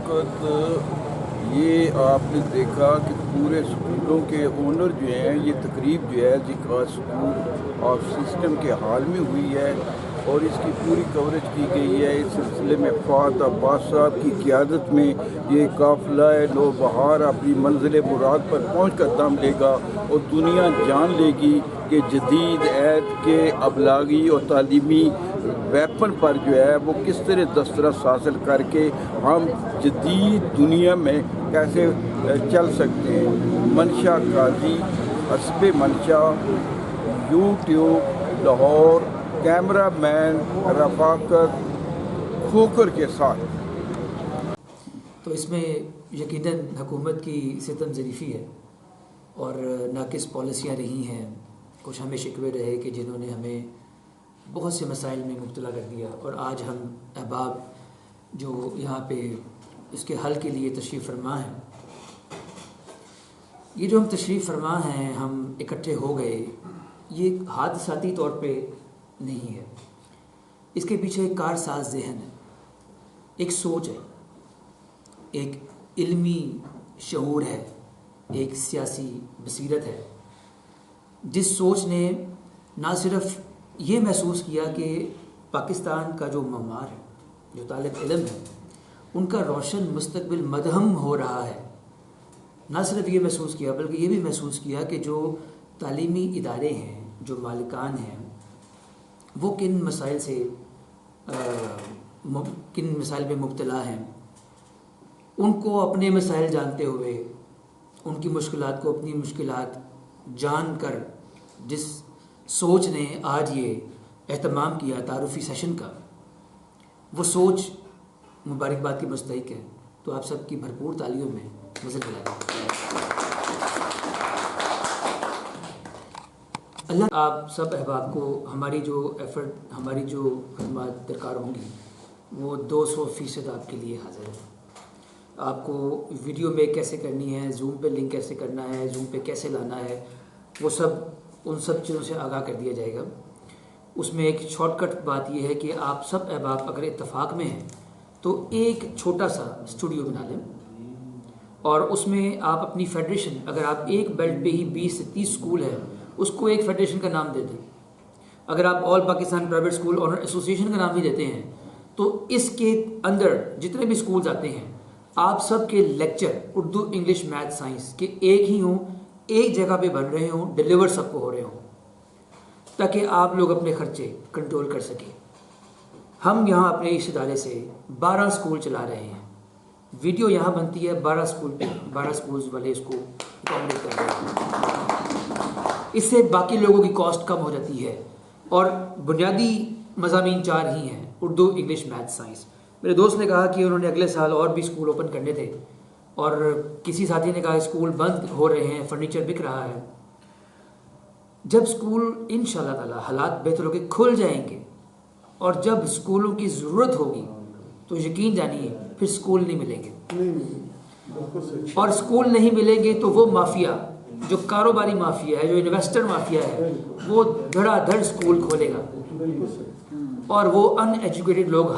वक्त ये आपने देखा कि पूरे स्कूलों के ओनर जो हैं, ये तकरीब जो है ज़िकास स्कूल ऑफ सिस्टम के हाल में हुई है और इसकी पूरी कवरेज की गई है। इस सिलसिले में फ़ात अब्बास साहब की क़ियादत में ये काफ़िला नौबहार अपनी मंजिल मुराद पर पहुँच कर दम लेगा और दुनिया जान लेगी कि जदीद ऐत के अबलागी और तालीमी वेपन पर जो है वो किस तरह दस्तरस हासिल करके हम जदीद दुनिया में कैसे चल सकते हैं। मंशा काजी, हस्ब Mansha, YouTube Lahore, cameraman Rafaqat Khokhar के साथ। तो इसमें यकीनन हुकूमत की सितम ज़रीफ़ी है और नाकिस पॉलिसियाँ रही हैं। कुछ हमें शिकवे रहे कि जिन्होंने हमें बहुत से मसाइल में मुब्तला कर दिया और आज हम अहबाब जो यहाँ पे इसके हल के लिए तशरीफ़ फरमा हैं, ये जो हम तशरीफ़ फरमा हैं, हम इकट्ठे हो गए, ये हादसाती तौर पे नहीं है। इसके पीछे एक कारसाज ज़हन है, एक सोच है, एक इल्मी शऊर है, एक सियासी बसीरत है, जिस सोच ने ना सिर्फ ये महसूस किया कि पाकिस्तान का जो ममार है, जो तालिब इल्म है, उनका रोशन मुस्तकबिल मदहम हो रहा है, ना सिर्फ ये महसूस किया बल्कि ये भी महसूस किया कि जो तालीमी इदारे हैं, जो मालिकान हैं, वो किन मसाइल में मुब्तला हैं। उनको अपने मसाइल जानते हुए, उनकी मुश्किलात को अपनी मुश्किलात जान कर जिस सोच ने आज ये एहतमाम किया तारुफ़ी सेशन का, वो सोच मुबारकबाद की मुस्तहिक है। तो आप सब की भरपूर तालियों में नज़र दिलाएं। अल्लाह आप सब अहबाब को हमारी जो एफ़र्ट, हमारी जो खदमात दरकार होंगी, वो 200% आपके लिए हाज़िर है। आपको वीडियो मेक कैसे करनी है, जूम पे लिंक कैसे करना है, जूम पे कैसे लाना है, वो सब उन सब चीज़ों से आगाह कर दिया जाएगा। उसमें एक शॉर्टकट बात यह है कि आप सब अहबाब अगर इत्तफाक में हैं तो एक छोटा सा स्टूडियो बना लें और उसमें आप अपनी फेडरेशन, अगर आप एक बेल्ट पे ही 20 से 30 स्कूल है, उसको एक फेडरेशन का नाम दे दें। अगर आप all Pakistan private school owner association का नाम भी देते हैं तो इसके अंदर जितने भी स्कूल्स आते हैं, आप सब के lecture Urdu, English, math, science के एक ही हों, एक जगह पे बन रहे हों, डिलीवर सबको हो रहे हों, ताकि आप लोग अपने खर्चे कंट्रोल कर सकें। हम यहाँ अपने इस इदारे से 12 स्कूल चला रहे हैं। वीडियो यहाँ बनती है 12 स्कूल्स वाले इसको अकोमोडेट कर रहे हैं। इससे बाकी लोगों की कॉस्ट कम हो जाती है और बुनियादी मज़ामीन 4 ही हैं, उर्दू, इंग्लिश, मैथ, साइंस। मेरे दोस्त ने कहा कि उन्होंने अगले साल और भी स्कूल ओपन करने थे और किसी साथी ने कहा स्कूल बंद हो रहे हैं, फर्नीचर बिक रहा है। जब स्कूल इंशाअल्लाह ताला हालात बेहतर होकर खुल जाएंगे और जब स्कूलों की ज़रूरत होगी तो यकीन जानिए फिर स्कूल नहीं मिलेंगे। और स्कूल नहीं मिलेंगे तो वो माफिया, जो कारोबारी माफिया है, जो इन्वेस्टर माफिया है, वो धड़ाधड़ स्कूल खोलेगा और वो अनएजुकेटेड लोग